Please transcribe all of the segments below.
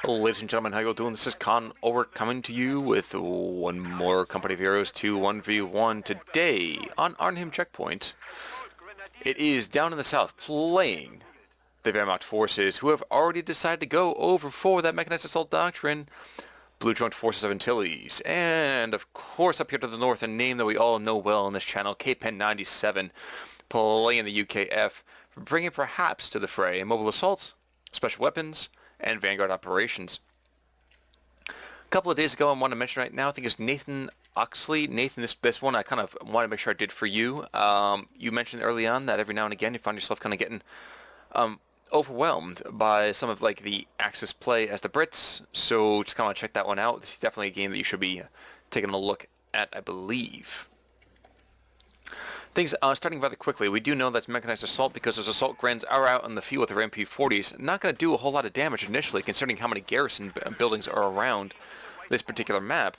Ladies and gentlemen, how you all doing? This is Con Ulrich coming to you with one more Company of Heroes 2 1v1 today on Arnhem Checkpoint. It is down in the south playing the Wehrmacht forces who have already decided to go over for that mechanized assault doctrine, Blue Joint Forces of Antilles, and of course up here to the north, a name that we all know well on this channel, Kpen 97, playing the UKF, bringing perhaps to the fray mobile assaults, special weapons, and Vanguard operations. A couple of days ago, I want to mention right now, I think it's Nathan Oxley. Nathan, this one I kind of want to make sure I did for you. You mentioned early on that every now and again you find yourself kind of getting overwhelmed by some of like the Axis play as the Brits, so just kind of check that one out. This is definitely a game that you should be taking a look at, I believe. Things starting rather quickly. We do know that's mechanized assault because those assault Grens are out in the field with their MP40s. Not going to do a whole lot of damage initially, considering how many garrison buildings are around this particular map.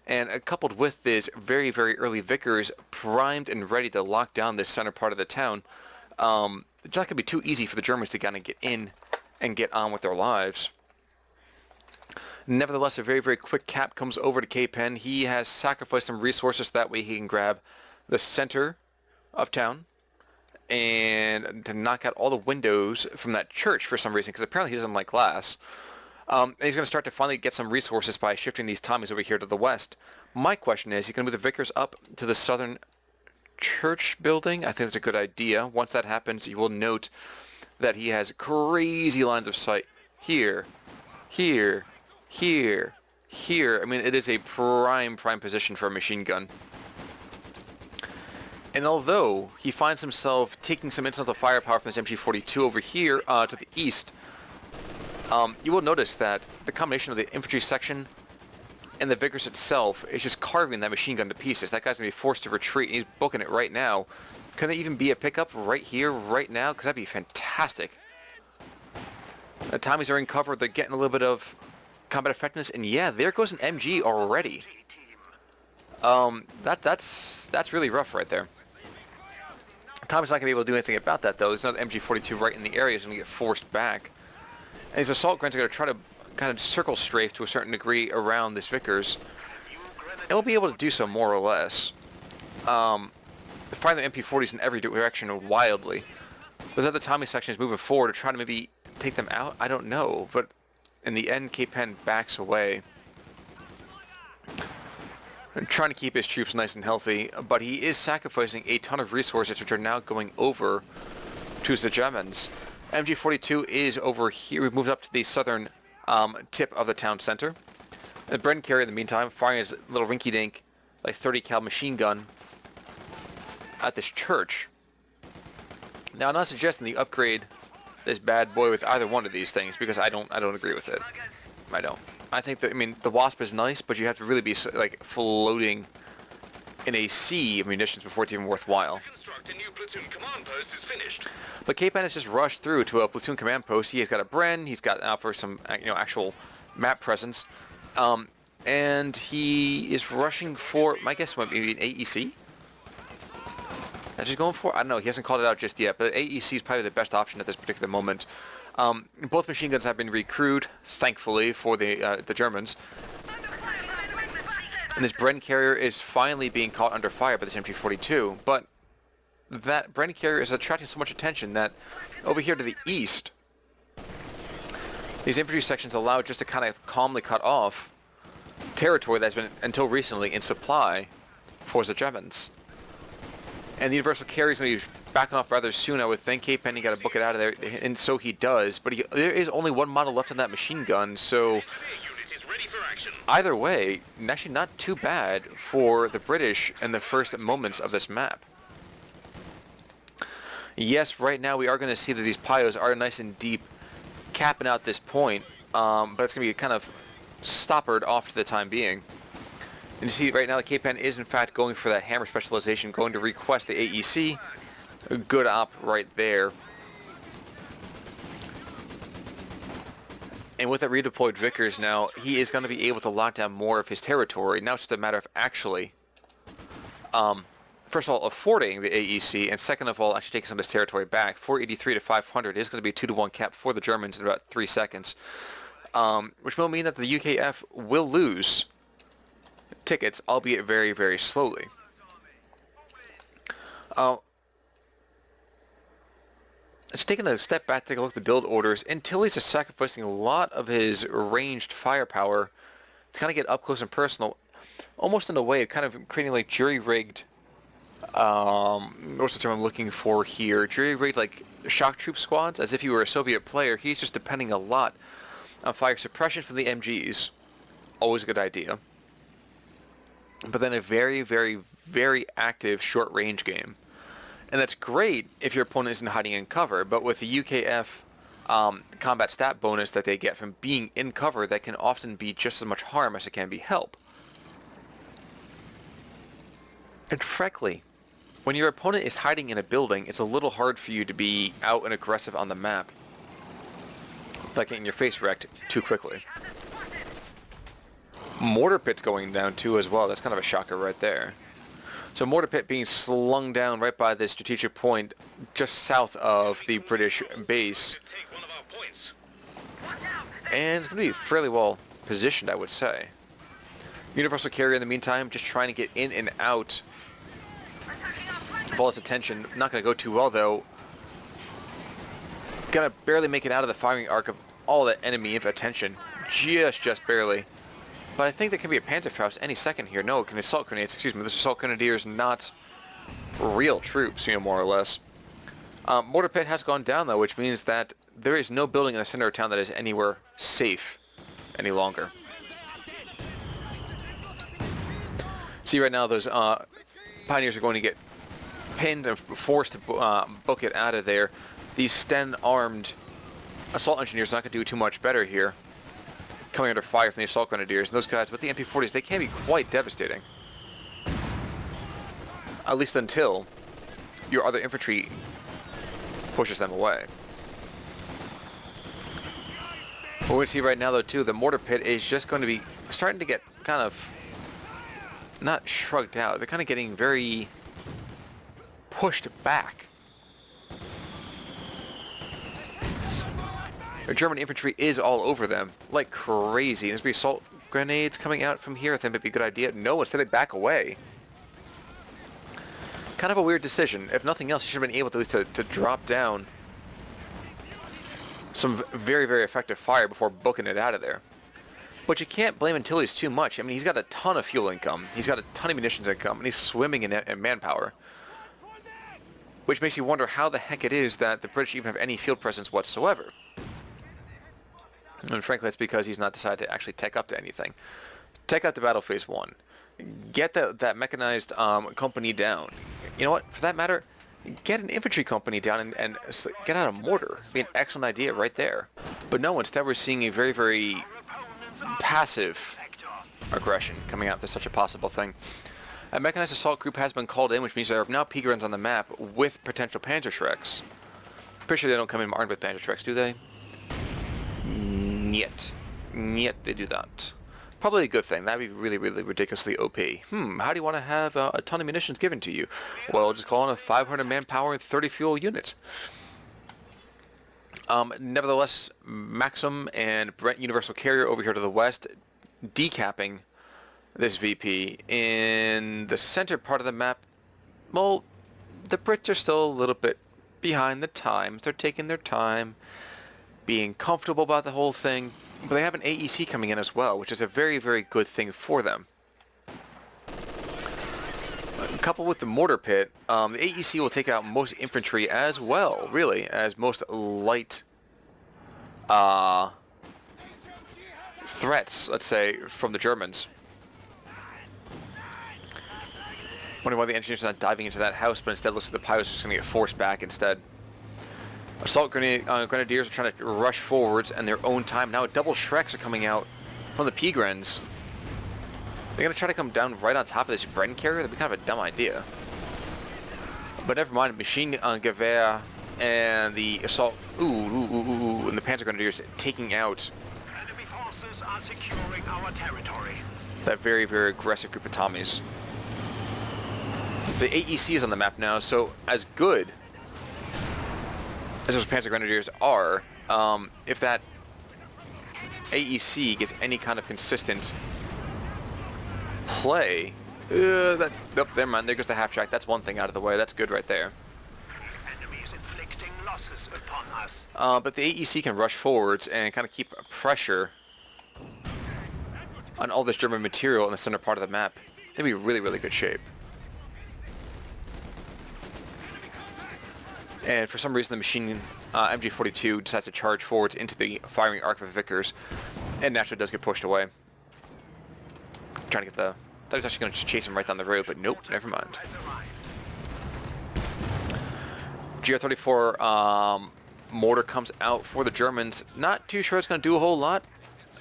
And coupled with this very, very early Vickers primed and ready to lock down this center part of the town, it's not going to be too easy for the Germans to kind of get in and get on with their lives. Nevertheless, a very, very quick cap comes over to Kpen. He has sacrificed some resources so that way he can grab the center of town and to knock out all the windows from that church for some reason, because apparently he doesn't like glass. And he's going to start to finally get some resources by shifting these Tommies over here to the west. My question is, he's going to move the Vickers up to the southern church building. I think that's a good idea. Once that happens, you will note that he has crazy lines of sight here, here, here, here. I mean, it is a prime position for a machine gun. And although he finds himself taking some incidental firepower from his MG42 over here to the east, you will notice that the combination of the infantry section and the Vickers itself is just carving that machine gun to pieces. That guy's going to be forced to retreat, and he's booking it right now. Can there even be a pickup right here, right now? Because that'd be fantastic. The Tommies are in cover. They're getting a little bit of combat effectiveness, and yeah, there goes an MG already. That's really rough right there. Tommy's not going to be able to do anything about that, though. There's another MG42 right in the area. He's going to get forced back. And these assault Grens are going to try to kind of circle strafe to a certain degree around this Vickers. And we'll be able to do so more or less. Find the MP40s in every direction wildly. Those other Tommy sections moving forward to try to maybe take them out? I don't know. But in the end, Kpen backs away. And trying to keep his troops nice and healthy, but he is sacrificing a ton of resources which are now going over to the Germans. MG42 is over here. We've moved up to the southern tip of the town center. And Bren carrier in the meantime firing his little rinky-dink like 30 cal machine gun at this church. Now I'm not suggesting that you upgrade this bad boy with either one of these things, because I don't agree with it. I don't. I think that, I mean, the Wasp is nice, but you have to really be like floating in a sea of munitions before it's even worthwhile. But Kpen has just rushed through to a platoon command post. He has got a Bren. He's got out for some actual map presence, and he is rushing for, my guess might be an AEC. That's just going for. I don't know. He hasn't called it out just yet, but AEC is probably the best option at this particular moment. Both machine guns have been recrewed, thankfully, for the Germans. And this Bren carrier is finally being caught under fire by this MG42. But that Bren carrier is attracting so much attention that over here to the east, these infantry sections allow just to kind of calmly cut off territory that's been, until recently, in supply for the Germans. And the universal carrier is going to be backing off rather soon, I would think. Kpen, you got to book it out of there, and so he does. But there is only one model left on that machine gun, so either way, actually not too bad for the British in the first moments of this map. Yes, right now we are going to see that these Pios are nice and deep, capping out this point, but it's going to be kind of stoppered off for the time being. And you see right now the Kpen is in fact going for that hammer specialization, going to request the AEC. A good op right there. And with that redeployed Vickers now, he is going to be able to lock down more of his territory. Now it's just a matter of actually, first of all, affording the AEC, and second of all, actually taking some of his territory back. 483 to 500 is going to be a 2-to-1 cap for the Germans in about 3 seconds. which will mean that the UKF will lose tickets, albeit very, very slowly. Just taking a step back, take a look at the build orders. Antilles is sacrificing a lot of his ranged firepower to kind of get up close and personal, almost in a way of kind of creating like jury-rigged, what's the term I'm looking for here? Jury-rigged like shock troop squads, as if he were a Soviet player. He's just depending a lot on fire suppression from the MGs. Always a good idea. But then a very, very, very active short-range game. And that's great if your opponent isn't hiding in cover, but with the UKF combat stat bonus that they get from being in cover, that can often be just as much harm as it can be help. And frankly, when your opponent is hiding in a building, it's a little hard for you to be out and aggressive on the map without getting your face wrecked too quickly. Mortar pit's going down too as well. That's kind of a shocker right there. So mortar pit being slung down right by this strategic point just south of the British base. And it's going to be fairly well positioned, I would say. Universal carrier in the meantime just trying to get in and out of all its attention. Not going to go too well though. Gonna barely make it out of the firing arc of all that enemy attention. Just barely. But I think there can be a Panzerfaust any second here. No, it can assault grenades. Excuse me, this assault grenadiers, not real troops, you know, more or less. Mortar pit has gone down though, which means that there is no building in the center of town that is anywhere safe any longer. See right now, those pioneers are going to get pinned and forced to book it out of there. These Sten-armed assault engineers are not going to do too much better here, coming under fire from the assault grenadiers. And those guys with the MP40s, they can be quite devastating. At least until your other infantry pushes them away. What we see right now though too, the mortar pit is just going to be starting to get kind of not shrugged out. They're kind of getting very pushed back. The German infantry is all over them like crazy. There's going to be assault grenades coming out from here. I think it'd be a good idea. No, instead they back away. Kind of a weird decision. If nothing else, you should have been able to drop down some very, very effective fire before booking it out of there. But you can't blame Antilles too much. I mean, he's got a ton of fuel income. He's got a ton of munitions income, and he's swimming in manpower. Which makes you wonder how the heck it is that the British even have any field presence whatsoever. And frankly, it's because he's not decided to actually tech up to anything. Tech up to Battle Phase 1. Get that mechanized company down. You know what? For that matter, get an infantry company down and get out a mortar. It'd be an excellent idea right there. But no, instead we're seeing a very, very passive aggression coming out to such a possible thing. A mechanized assault group has been called in, which means there are now Pigrens on the map with potential Panzerschrecks. Pretty sure they don't come in armed with Panzerschrecks, do they? Yet they do not. Probably a good thing. That'd be really, really ridiculously OP. How do you want to have a ton of munitions given to you? Well, just call on a 500 manpower and 30 fuel unit. Nevertheless, Maxim and Brent Universal Carrier over here to the west, decapping this VP. In the center part of the map, well, the Brits are still a little bit behind the times. They're taking their time, being comfortable about the whole thing, but they have an AEC coming in as well, which is a very, very good thing for them. Coupled with the mortar pit, the AEC will take out most infantry as well, really, as most light threats, let's say, from the Germans. Wondering why the engineers are not diving into that house, but instead looks like the pilots are just going to get forced back instead. Assault grenadiers are trying to rush forwards in their own time. Now double Shreks are coming out from the Pigrens. They're going to try to come down right on top of this Bren carrier. That'd be kind of a dumb idea. But never mind. Machine Gewehr and the assault... and the Panzer Grenadiers taking out enemy forces are securing our territory. That very, very aggressive group of Tommies. The AEC is on the map now, so as good as those Panzer Grenadiers are, if that AEC gets any kind of consistent play... nope, never mind. There goes the half-track. That's one thing out of the way. That's good right there. Enemies inflicting losses upon us. But the AEC can rush forwards and kind of keep pressure on all this German material in the center part of the map. They'd be really, really good shape. And for some reason, the machine MG42 decides to charge forwards into the firing arc of Vickers, and naturally does get pushed away. Trying to get the... I thought he was actually going to just chase him right down the road, but nope, never mind. GR34 mortar comes out for the Germans. Not too sure it's going to do a whole lot.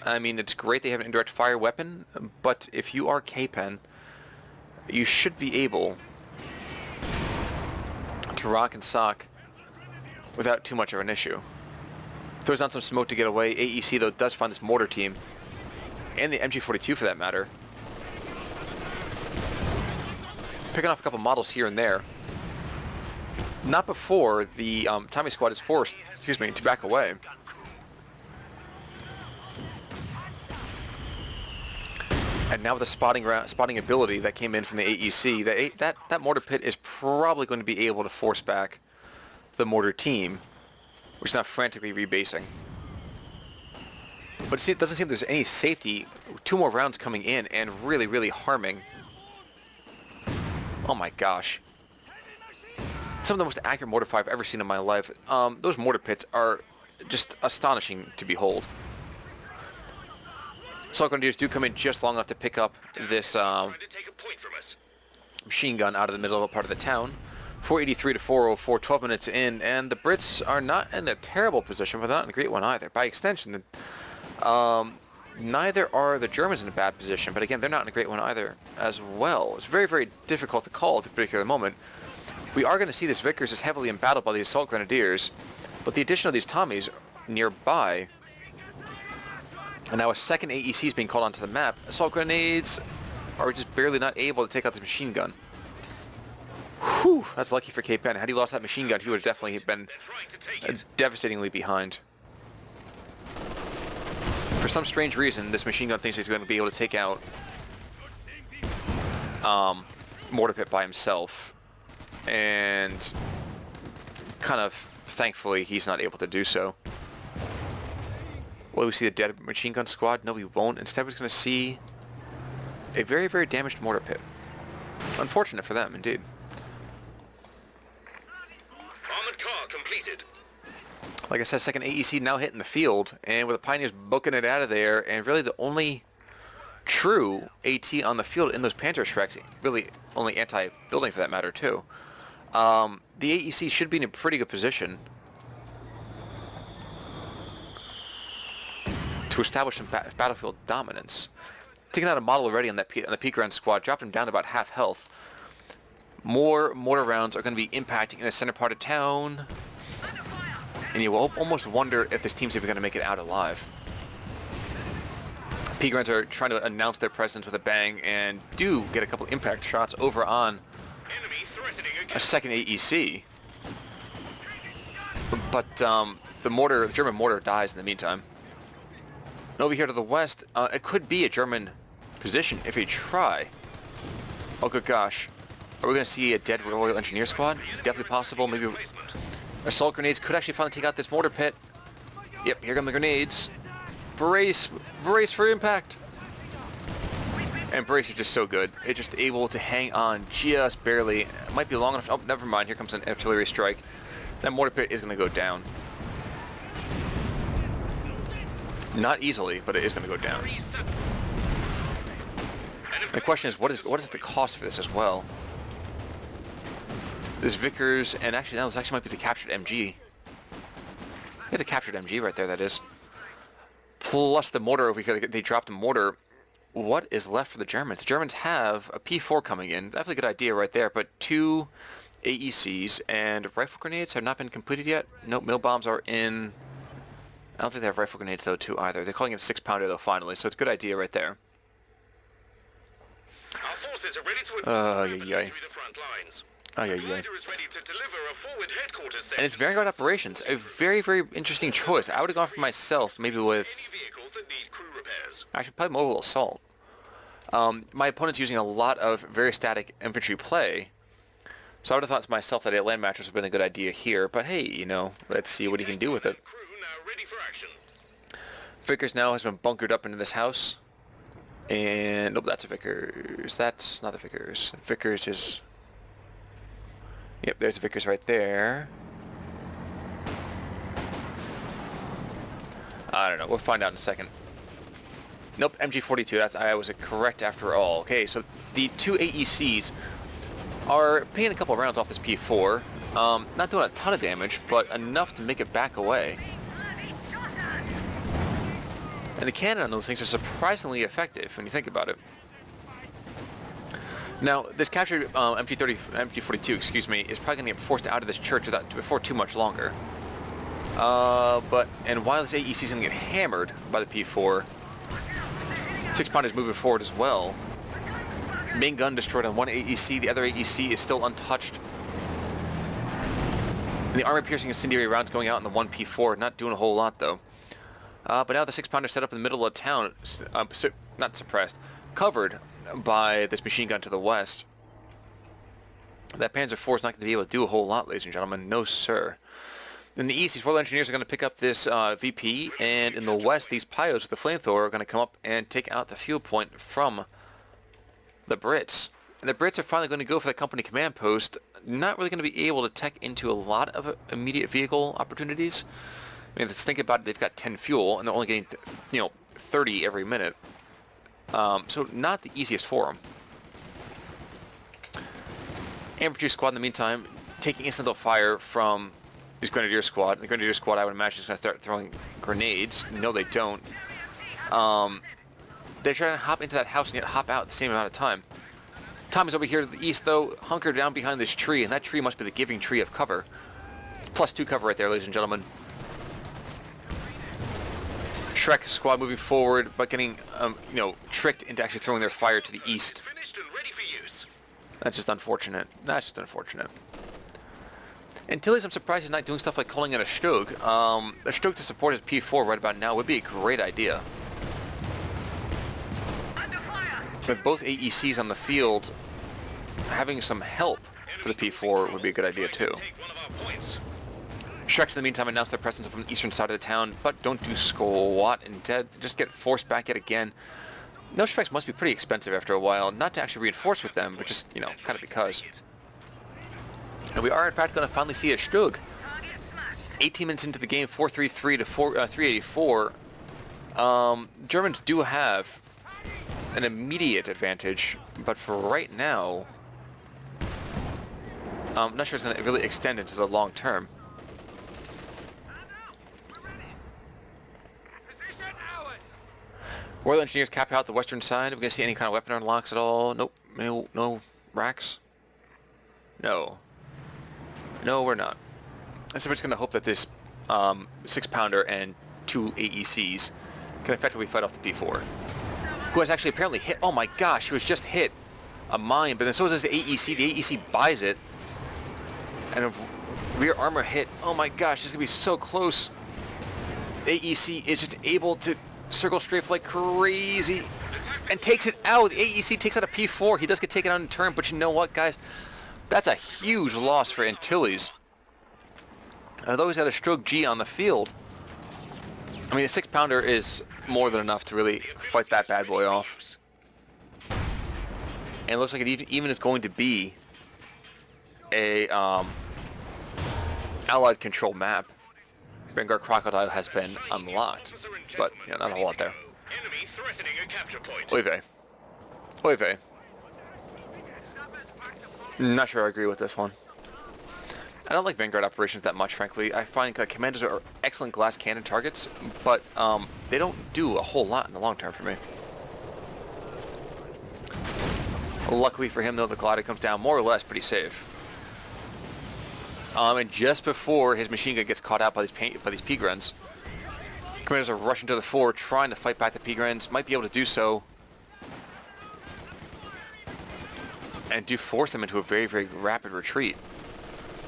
I mean, it's great they have an indirect fire weapon, but if you are Kpen, you should be able to rock and sock without too much of an issue. Throws on some smoke to get away. AEC, though, does find this mortar team, and the MG42 for that matter. Picking off a couple models here and there. Not before the Tommy squad is forced, to back away. And now with the spotting ability that came in from the AEC, that mortar pit is probably going to be able to force back the mortar team, which is now frantically rebasing. But it doesn't seem there's any safety. 2 more rounds coming in and really, really harming. Oh my gosh. Some of the most accurate mortar fire I've ever seen in my life. Those mortar pits are just astonishing to behold. Assault Grenadiers do come in just long enough to pick up this machine gun out of the middle part of the town. 483 to 404, 12 minutes in, and the Brits are not in a terrible position, but not in a great one either. By extension, neither are the Germans in a bad position, but again, they're not in a great one either as well. It's very, very difficult to call at the particular moment. We are going to see this Vickers is heavily embattled by the Assault Grenadiers, but the addition of these Tommies nearby, and now a second AEC is being called onto the map, Assault Grenades are just barely not able to take out the machine gun. Whew, that's lucky for Kpen. Had he lost that machine gun, he would have definitely been devastatingly behind. For some strange reason, this machine gun thinks he's going to be able to take out Mortar Pit by himself. And kind of, thankfully, he's not able to do so. Will we see the dead machine gun squad? No, we won't. Instead, we're going to see a very, very damaged Mortar Pit. Unfortunate for them, indeed. Armored car completed. Like I said, second AEC now hitting the field, and with the Pioneers booking it out of there, and really the only true AT on the field in those Panther Shreks, really only anti-building for that matter too. The AEC should be in a pretty good position to establish some battlefield dominance. Taking out a model already on the peak round squad, dropped him down to about half health. More mortar rounds are going to be impacting in the center part of town. And you will almost wonder if this team's even going to make it out alive. Peak rounds are trying to announce their presence with a bang and do get a couple impact shots over on a second AEC. But the German mortar dies in the meantime. And over here to the west, it could be a German position if we try. Oh good gosh. Are we going to see a dead Royal Engineer squad? Definitely possible. Maybe assault grenades could actually finally take out this mortar pit. Yep, here come the grenades. Brace for impact. And Brace is just so good. It's just able to hang on just barely. It might be long enough. Oh, never mind. Here comes an artillery strike. That mortar pit is going to go down. Not easily, but it is going to go down. The question is, what is the cost for this as well? This Vickers, and actually, no, this actually might be the captured MG. It's a captured MG right there, that is. Plus the mortar over here, they dropped a mortar. What is left for the Germans? The Germans have a P4 coming in. Definitely a good idea right there, but 2 AECs and rifle grenades have not been completed yet. Nope, mill bombs are in. I don't think they have rifle grenades though too either. They're calling it a 6-pounder though finally, so it's a good idea right there. Our forces are ready to advance through the front lines. Oh, yeah, yeah. Glider is ready to deliver a forward headquarters And it's Vanguard Operations. A very, very interesting choice. I would have gone for myself, maybe with... Any vehicles that need crew repairs. Actually, probably Mobile Assault. My opponent's using a lot of very static infantry play. So I would have thought to myself that a land mattress would have been a good idea here. But hey, you know, let's see what he can do with it. Crew now ready for action. Vickers now has been bunkered up into this house. And... Nope, that's a Vickers. That's not the Vickers. Vickers is... Yep, there's the Vickers right there. I don't know. We'll find out in a second. Nope, MG42. I was correct after all. Okay, so the two AECs are paying a couple of rounds off this P4. Not doing a ton of damage, but enough to make it back away. And the cannon on those things are surprisingly effective when you think about it. Now, this captured MG42, excuse me, is probably going to get forced out of this church before too much longer. And while this AEC is going to get hammered by the P4, 6-pounder is moving forward as well. Main gun destroyed on one AEC, the other AEC is still untouched. And the armor-piercing incendiary rounds going out in the one P4, not doing a whole lot though. But now the 6-pounder set up in the middle of town, not suppressed, covered by this machine gun to the west. That Panzer IV is not going to be able to do a whole lot, ladies and gentlemen. No, sir. In the east, these Royal Engineers are going to pick up this VP, and in the west, these Pios with the flamethrower are going to come up and take out the fuel point from the Brits. And the Brits are finally going to go for the company command post, not really going to be able to tech into a lot of immediate vehicle opportunities. I mean, let's think about it, they've got 10 fuel, and they're only getting, 30 every minute. So not the easiest for them. Infantry squad in the meantime taking incidental fire from this Grenadier squad. The Grenadier squad, I would imagine, is going to start throwing grenades. No, they don't. They're trying to hop into that house and yet hop out at the same amount of time. Tom is over here to the east, though, hunkered down behind this tree, and that tree must be the giving tree of cover. +2 cover right there, ladies and gentlemen. Shrek squad moving forward, but getting, tricked into actually throwing their fire to the east. That's just unfortunate. That's just unfortunate. Antilles, I'm surprised he's not doing stuff like calling in a Stug. A Stug to support his P4 right about now would be a great idea. With both AECs on the field, having some help for the P4 would be a good idea too. Shreks in the meantime announced their presence from the eastern side of the town, but don't do squat instead. Just get forced back yet again. Those Shreks must be pretty expensive after a while, not to actually reinforce with them, but just, kind of because. And we are in fact going to finally see a Stug. 18 minutes into the game, 433 to 384. Germans do have an immediate advantage, but for right now, I'm not sure it's going to really extend into the long term. Royal Engineers cap out the western side. Are we going to see any kind of weapon unlocks at all? Nope. No racks? No. No, we're not. So we're just going to hope that this 6-pounder and 2 AECs can effectively fight off the P4. Who has actually apparently hit... Oh my gosh, he was just hit a mine, but then so does the AEC. The AEC buys it. And a rear armor hit. Oh my gosh, this is going to be so close. AEC is just able to circle strafe like crazy and takes it out. The AEC takes out a P4. He does get taken out in turn, but you know what, guys? That's a huge loss for Antilles. Although he's had a Stroke G on the field, I mean, a 6-pounder is more than enough to really fight that bad boy off. And it looks like it even is going to be a Allied control map. Vanguard Crocodile has been unlocked, but not a whole lot there. Oy vey. Oy vey. Not sure I agree with this one. I don't like Vanguard operations that much, frankly. I find that commandos are excellent glass cannon targets, but they don't do a whole lot in the long term for me. Luckily for him, though, the glider comes down more or less pretty safe. And just before his machine gun gets caught out by these P-Grens, commandos are rushing to the fore, trying to fight back the P-Grens. Might be able to do so. and do force them into a very, very rapid retreat.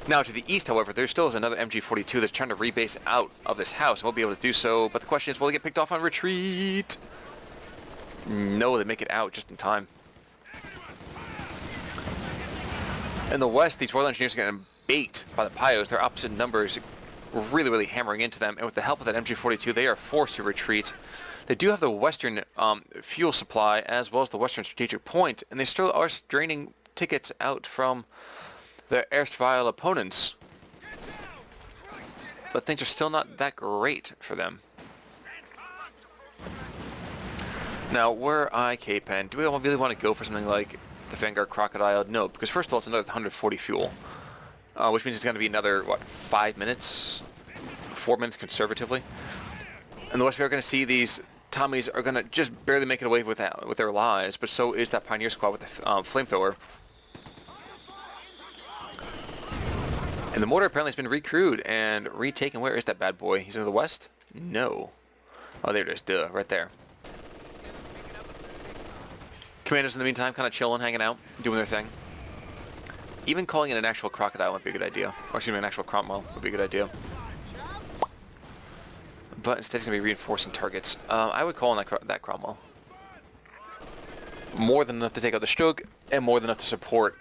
Now, to the east, however, there still is another MG42 that's trying to rebase out of this house, and won't be able to do so, but the question is, will they get picked off on retreat? No, they make it out just in time. In the west, these Royal Engineers are getting baked by the Pios. Their opposite numbers really, really hammering into them, and with the help of that MG42, they are forced to retreat. They do have the western fuel supply, as well as the western strategic point, and they still are draining tickets out from their erstwhile opponents. But things are still not that great for them. Now, were I Kpen, do we really want to go for something like the Vanguard Crocodile? No, because first of all, it's another 140 fuel, which means it's going to be another, what, 5 minutes? 4 minutes conservatively. And the West, we are going to see these Tommies are going to just barely make it away with their lives, but so is that Pioneer Squad with the flamethrower. And the mortar apparently has been recrewed and retaken. Where is that bad boy? He's in the west? No. Oh, there it is. Duh, right there. Commanders in the meantime kind of chilling, hanging out, doing their thing. Even calling in an actual crocodile would be a good idea. Or excuse me, an actual Cromwell would be a good idea. But instead it's going to be reinforcing targets. I would call in that Cromwell. More than enough to take out the Stug, and more than enough to support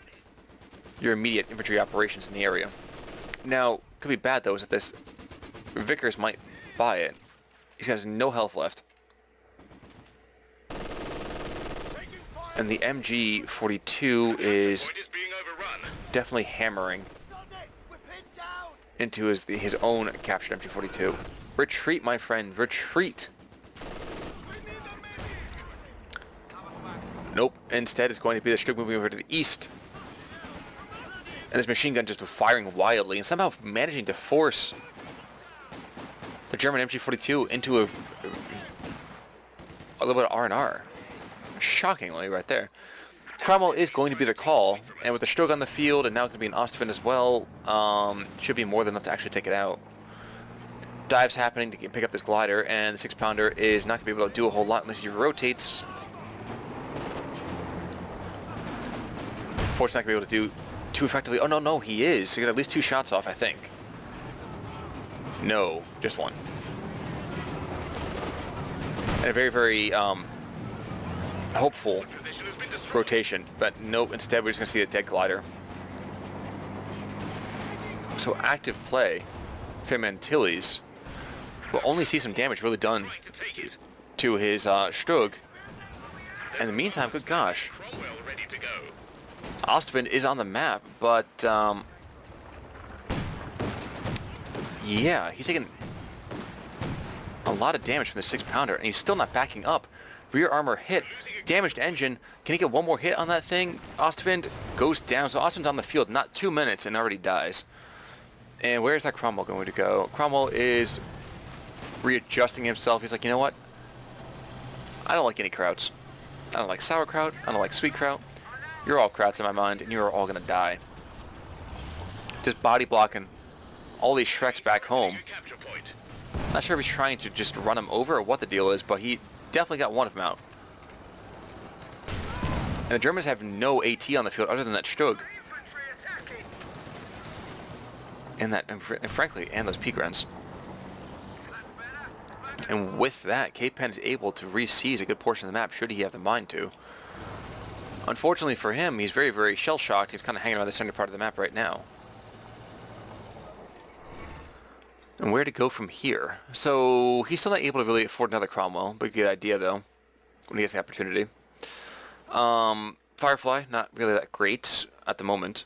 your immediate infantry operations in the area. Now, could be bad though, is that this Vickers might buy it. He's got no health left. And the MG42 is definitely hammering into his own captured MG42. Retreat, my friend, retreat. Nope, instead it's going to be the Stug moving over to the east. And this machine gun just firing wildly and somehow managing to force the German MG42 into a little bit of R&R. Shockingly, right there. Cromwell is going to be the call, and with the Stug on the field, and now it's going to be an Ostwind as well, should be more than enough to actually take it out. Dives happening to pick up this glider, and the 6-pounder is not going to be able to do a whole lot unless he rotates. Fortunately, not going to be able to do too effectively. Oh, no, he is. So he got at least 2 shots off, I think. No, just 1. And a very, very hopeful rotation, but nope, instead we're just going to see a dead glider. So active play from Antilles will only see some damage really done to his Stug. In the meantime, good gosh, Ostwind is on the map, but yeah, he's taking a lot of damage from the 6-pounder, and he's still not backing up. Rear armor hit, damaged engine. Can he get one more hit on that thing? Ostwind goes down, so Ostwind's on the field, not 2 minutes, and already dies. And where is that Cromwell going to go? Cromwell is readjusting himself. He's like, you know what? I don't like any krauts. I don't like sauerkraut. I don't like sweet kraut. You're all krauts in my mind, and you're all gonna die. Just body blocking all these Shreks back home. Not sure if he's trying to just run him over or what the deal is, but he definitely got one of them out. And the Germans have no AT on the field other than that Stug. And frankly, and those P-Grens. And with that, Kpen is able to re-seize a good portion of the map, should he have the mind to. Unfortunately for him, he's very, very shell-shocked. He's kind of hanging around the center part of the map right now. And where to go from here? So, he's still not able to really afford another Cromwell, but a good idea, though, when he gets the opportunity. Firefly, not really that great at the moment.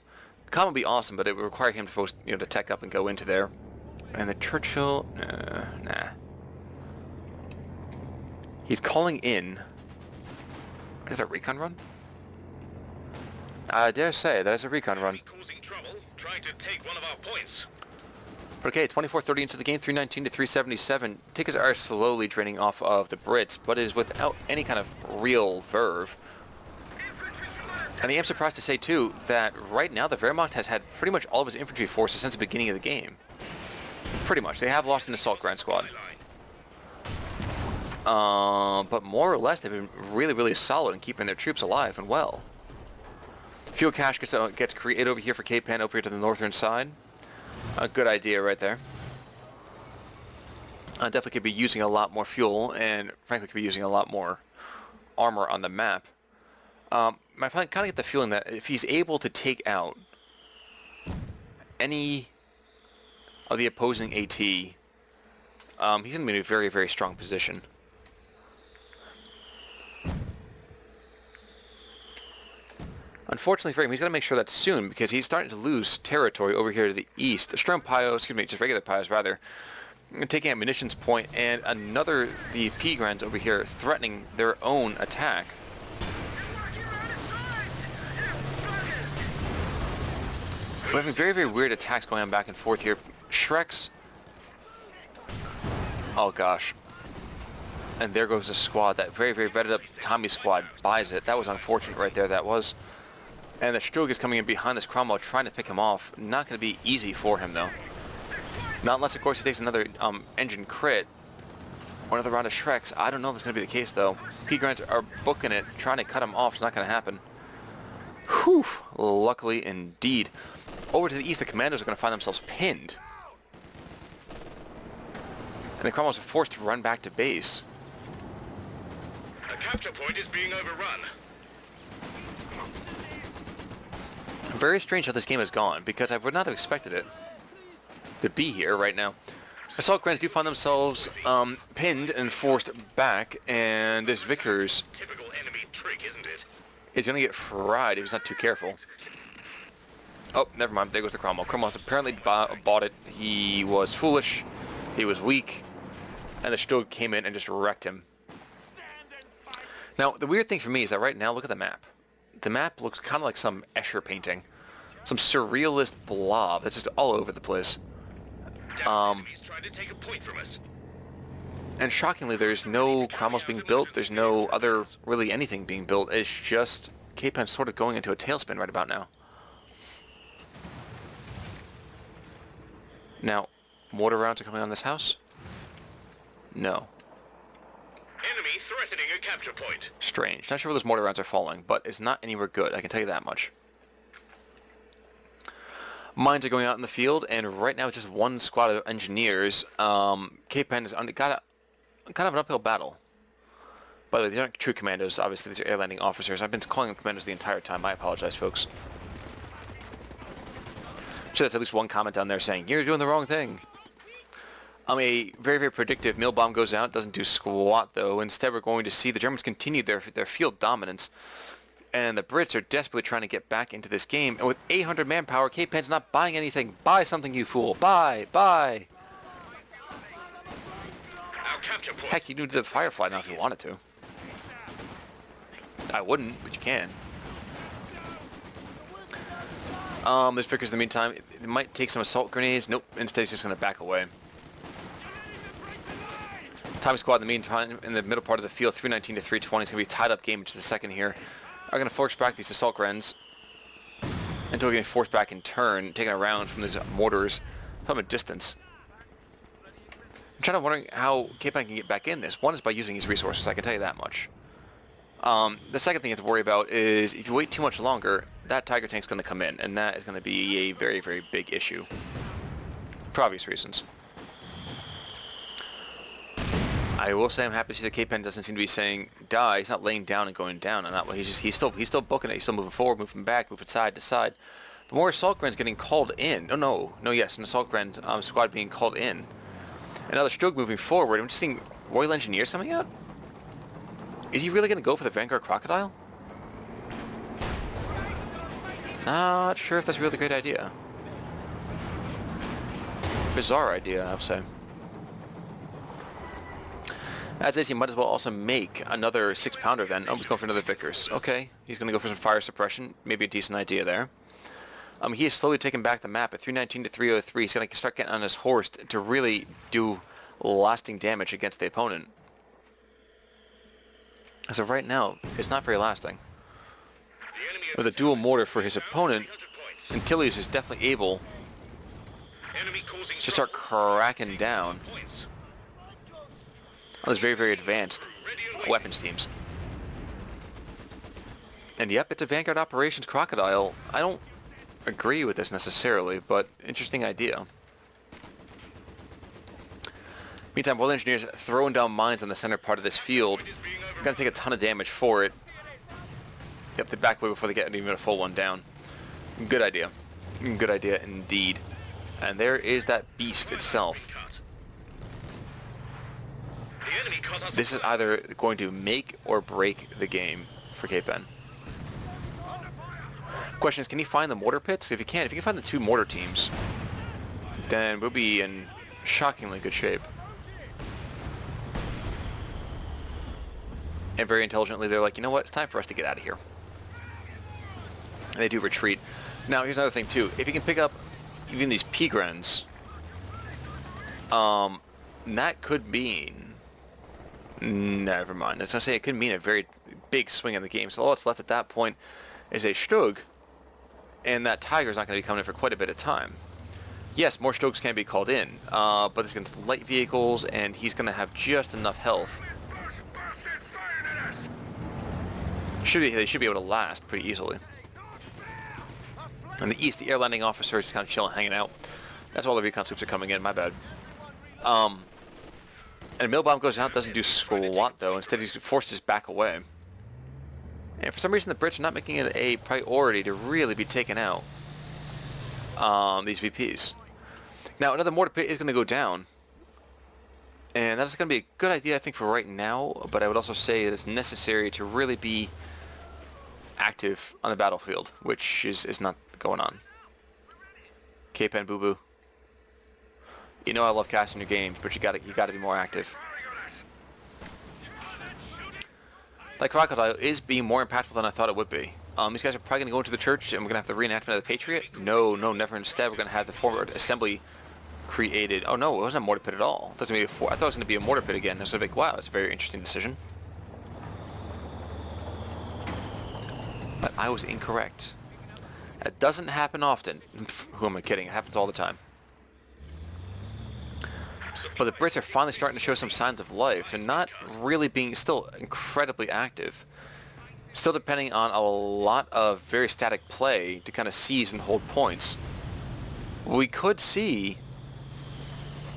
Comm would be awesome, but it would require him to, to tech up and go into there. And the Churchill, nah. He's calling in. Is that a recon run? I dare say that is a recon run. Causing trouble, trying to take one of our points. But okay, 24:30 into the game, 319 to 377. Tickets are slowly draining off of the Brits, but is without any kind of real verve. And I am surprised to say, too, that right now the Wehrmacht has had pretty much all of his infantry forces since the beginning of the game. Pretty much. They have lost an assault Grand Squad. But more or less, they've been really, really solid in keeping their troops alive and well. Fuel cache gets created over here for Kpen over here to the northern side. A good idea right there. Definitely could be using a lot more fuel, and frankly could be using a lot more armor on the map. I kind of get the feeling that if he's able to take out any of the opposing AT, he's going to be in a very, very strong position. Unfortunately for him, he's got to make sure that's soon, because he's starting to lose territory over here to the east. Strong Pyos, excuse me, just regular Pyos rather, taking a munitions point, and the P-Grans over here threatening their own attack. We're having very, very weird attacks going on back and forth here. Shreks. Oh gosh. And there goes the squad. That very, very vetted up Tommy squad buys it. That was unfortunate right there, that was. And the Strug is coming in behind this Cromwell trying to pick him off. Not going to be easy for him though. Not unless of course he takes another engine crit. Or another round of Shreks. I don't know if that's going to be the case though. P-Grants are booking it. Trying to cut him off. It's not going to happen. Whew. Luckily indeed. Over to the east, the commandos are going to find themselves pinned. And the Cromwells are forced to run back to base. The capture point is being overrun. Very strange how this game has gone, because I would not have expected it to be here right now. Assault Grants do find themselves pinned and forced back, and this Vickers Typical enemy trick, isn't it? is going to get fried if he's not too careful. Oh, never mind. There goes the Cromwell. Cromwell's apparently bought it. He was foolish. He was weak. And the Stug came in and just wrecked him. Now, the weird thing for me is that right now, look at the map. The map looks kind of like some Escher painting. Some surrealist blob that's just all over the place. Enemies trying to take a point from us. And shockingly, there's no Cromwells being built. There's no other, really anything being built. It's just Kpen sort of going into a tailspin right about now. Now, mortar rounds are coming on this house? No. Enemy threatening a capture point. Strange. Not sure where those mortar rounds are falling, but it's not anywhere good. I can tell you that much. Mines are going out in the field, and right now it's just one squad of engineers. Kpen has got kind of an uphill battle. By the way, these aren't true commandos. Obviously, these are air landing officers. I've been calling them commandos the entire time. I apologize, folks. Sure, there's at least one comment down there saying, you're doing the wrong thing. A very, very predictive mill bomb goes out. Doesn't do squat, though. Instead, we're going to see the Germans continue their field dominance. And the Brits are desperately trying to get back into this game. And with 800 manpower, Kpen's not buying anything. Buy something, you fool. Buy. Buy. Our capture point. Heck, you can do the Firefly now if you wanted to. I wouldn't, but you can. There's Vickers in the meantime. It might take some assault grenades. Nope. Instead, he's just going to back away. Time squad in the meantime, in the middle part of the field, 319 to 320. It's going to be a tied up game in just a second here. Are going to force back these assault grens until we're getting forced back in turn, taken around from these mortars from a distance. I'm trying to wondering how Kpen can get back in this. One is by using his resources, I can tell you that much. The second thing you have to worry about is if you wait too much longer, that Tiger tank's going to come in, and that is going to be a very, very big issue. For obvious reasons. I will say I'm happy to see that Kpen doesn't seem to be saying die. He's not laying down and going down on that one. He's still booking it. He's still moving forward, moving back, moving side to side. But more assault grens getting called in. Yes, an assault gren squad being called in. Another Strug moving forward. I'm just seeing Royal Engineers coming out. Is he really going to go for the Vanguard Crocodile? Not sure if that's really a great idea. Bizarre idea, I would say. As is, he might as well also make another 6-pounder then. Oh, he's going for another Vickers. Okay, he's going to go for some fire suppression. Maybe a decent idea there. He is slowly taking back the map at 319 to 303. He's going to start getting on his horse to really do lasting damage against the opponent. As of right now, it's not very lasting. With a dual mortar for his opponent, Antilles is definitely able to start cracking down on those very, very advanced weapons teams. And yep, it's a Vanguard Operations Crocodile. I don't agree with this necessarily, but interesting idea. Meantime, World Engineers throwing down mines on the center part of this field. Gonna take a ton of damage for it. Yep, they back away before they get even a full one down. Good idea. Good idea indeed. And there is that beast itself. This is either going to make or break the game for Kpen. Question is, can he find the mortar pits? If he can find the two mortar teams, then we'll be in shockingly good shape. And very intelligently, they're like, you know what? It's time for us to get out of here. And they do retreat. Now, here's another thing, too. If you can pick up even these P-Grens, that could mean... Never mind. I was going to say it could mean a very big swing in the game. So all that's left at that point is a Stug, and that Tiger's not going to be coming in for quite a bit of time. Yes, more Stugs can be called in, but it's against light vehicles, and he's going to have just enough health. They should be able to last pretty easily. And the east, the air landing officer is kind of chilling, hanging out. That's all the recon troops are coming in, my bad. And a mill bomb goes out, doesn't do squat though. Instead, he's forced to just back away. And for some reason, the Brits are not making it a priority to really be taking out these VPs. Now, another mortar pit is going to go down. And that's going to be a good idea, I think, for right now. But I would also say that it's necessary to really be active on the battlefield, which is not going on. Kpen Boo Boo. You know I love casting your games, but you gotta be more active. That Crocodile is being more impactful than I thought it would be. These guys are probably going to go into the church, and we're going to have the reenactment of the Patriot? No, never. Instead, we're going to have the forward assembly created. Oh no, it wasn't a mortar pit at all. I thought it was going to be a mortar pit again. I was like, wow, that's a very interesting decision. But I was incorrect. That doesn't happen often. Who am I kidding? It happens all the time. But the Brits are finally starting to show some signs of life, and not really being still incredibly active. Still depending on a lot of very static play to kind of seize and hold points. We could see,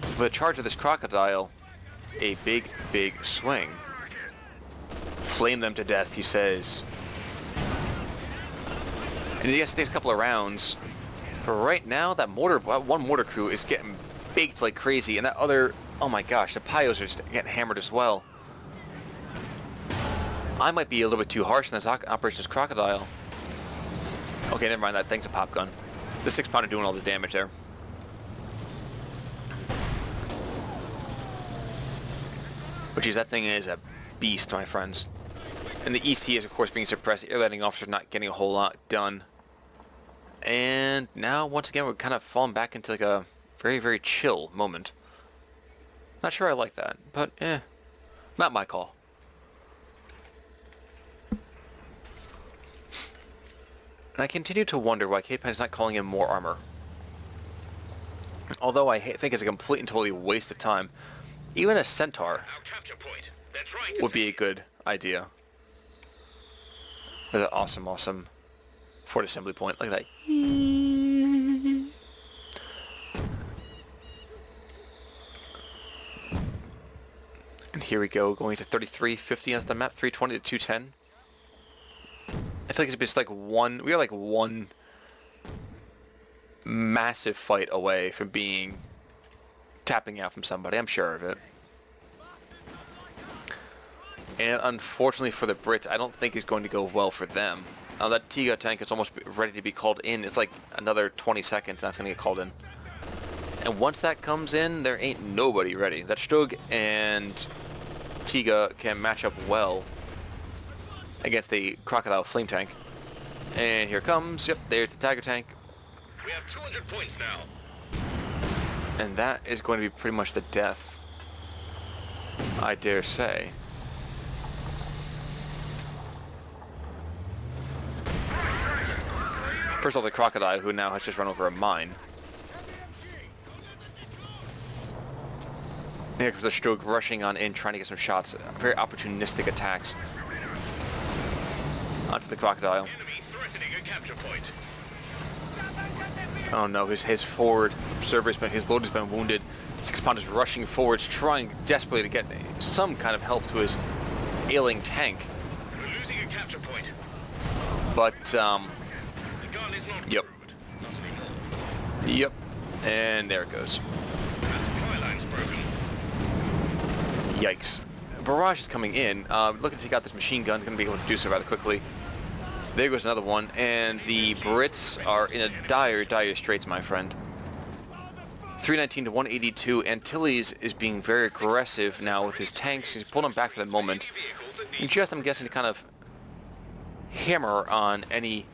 with the charge of this Crocodile, a big swing. Flame them to death, he says. And yes, it takes a couple of rounds. But right now, that one mortar crew is getting baked like crazy, and that other, oh my gosh, the Pios are just getting hammered as well. I might be a little bit too harsh in this Operations Crocodile. Okay, never mind that. Thanks a pop gun. The 6-pounder doing all the damage there. Which is, that thing is a beast, my friends. And the East he is, of course, being suppressed. The air landing officer not getting a whole lot done. And now, once again, we're kind of falling back into like a very chill moment. Not sure I like that, but not my call. And I continue to wonder why Kpen is not calling in more armor. Although I think it's a complete and totally waste of time. Even a Centaur would be a good idea. With an awesome Fort Assembly Point. Look at that. And here we go, going to 3350 on the map, 320 to 210. I feel like it's just like we are like one massive fight away from tapping out from somebody. I'm sure of it. And unfortunately for the Brits, I don't think it's going to go well for them. Now that Tiga tank is almost ready to be called in. It's like another 20 seconds, that's going to get called in. And once that comes in, there ain't nobody ready. That Stug and Tiga can match up well against the Crocodile flame tank. And here comes, yep, there's the Tiger tank. We have 200 points now. And that is going to be pretty much the death, I dare say. First off, the Crocodile, who now has just run over a mine. Here comes the Stug rushing on in, trying to get some shots. Very opportunistic attacks. onto the crocodile. Enemy threatening a capture point. Oh no, his forward observer's been, his loader's been wounded. 6-pounder is rushing forwards, trying desperately to get some kind of help to his ailing tank. We're losing a capture point. But, The gun is not yep. crewed. Not anymore. Yep. And there it goes. Our supply line's broken. Yikes. Barrage is coming in. Looking to take out this machine gun. Going to be able to do so rather quickly. There goes another one. And the Brits are in a dire, dire straits, my friend. 319 to 182. Antilles is being very aggressive now with his tanks. He's pulling them back for the moment. And just, I'm guessing, to kind of hammer on any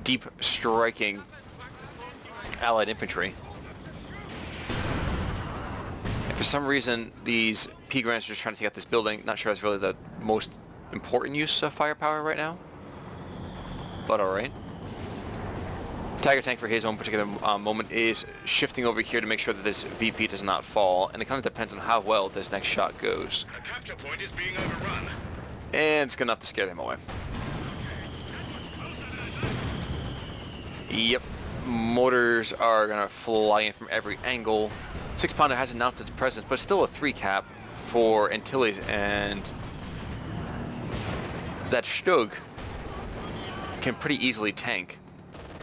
deep striking Allied infantry. And for some reason, these P Grants are just trying to take out this building. Not sure that's really the most important use of firepower right now. But alright. Tiger tank for his own particular moment is shifting over here to make sure that this VP does not fall, and it kind of depends on how well this next shot goes. A capture point is being overrun. And it's good enough to scare them away. Yep. Mortars are going to fly in from every angle. 6-pounder has announced its presence, but still a 3 cap for Antilles, and that Stug can pretty easily tank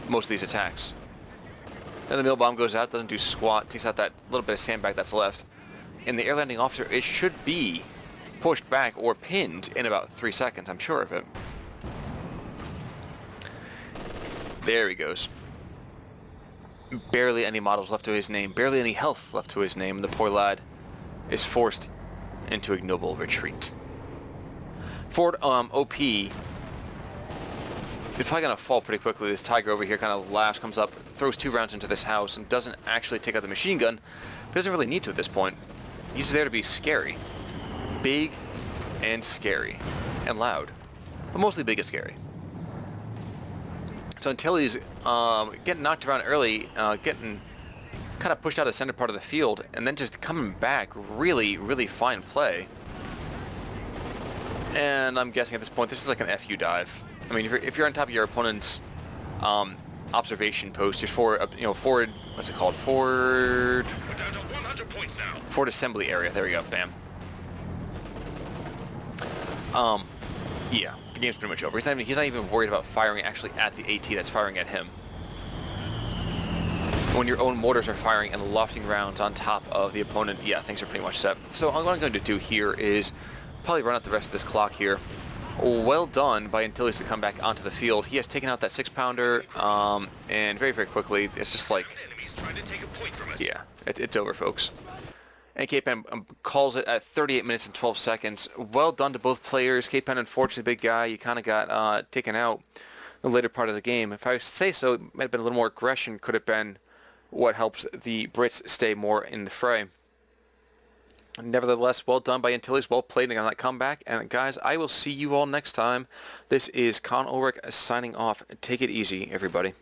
most of these attacks. Then the mill bomb goes out, doesn't do squat, takes out that little bit of sandbag that's left. And the air landing officer, it should be pushed back or pinned in about 3 seconds, I'm sure of it. There he goes. Barely any models left to his name, barely any health left to his name, and the poor lad is forced into ignoble retreat. Ford OP is probably going to fall pretty quickly. This Tiger over here kind of laughs, comes up, throws 2 rounds into this house, and doesn't actually take out the machine gun, but doesn't really need to at this point. He's there to be scary. Big and scary. And loud. But mostly big and scary. So Antilles getting knocked around early, getting kind of pushed out of the center part of the field, and then just coming back. Really, really fine play. And I'm guessing at this point this is like an FU dive. I mean, if you're on top of your opponent's observation post, you're forward, what's it called? Forward... We're down to 100 points now. Forward assembly area. There we go. Bam. Yeah, the game's pretty much over. He's not even worried about firing actually at the AT that's firing at him. When your own mortars are firing and lofting rounds on top of the opponent, yeah, things are pretty much set. So what I'm going to do here is probably run out the rest of this clock here. Well done by Antilles to come back onto the field. He has taken out that 6-pounder, and very, very quickly, it's just like, Enemies trying to take a point from us. yeah, it's over, folks. And Kpen calls it at 38 minutes and 12 seconds. Well done to both players. Kpen, unfortunately, big guy. You kind of got taken out in the later part of the game. If I say so, it might have been a little more aggression. Could have been what helps the Brits stay more in the fray. Nevertheless, well done by Antilles. Well played on that comeback. And guys, I will see you all next time. This is Con Ulrich signing off. Take it easy, everybody.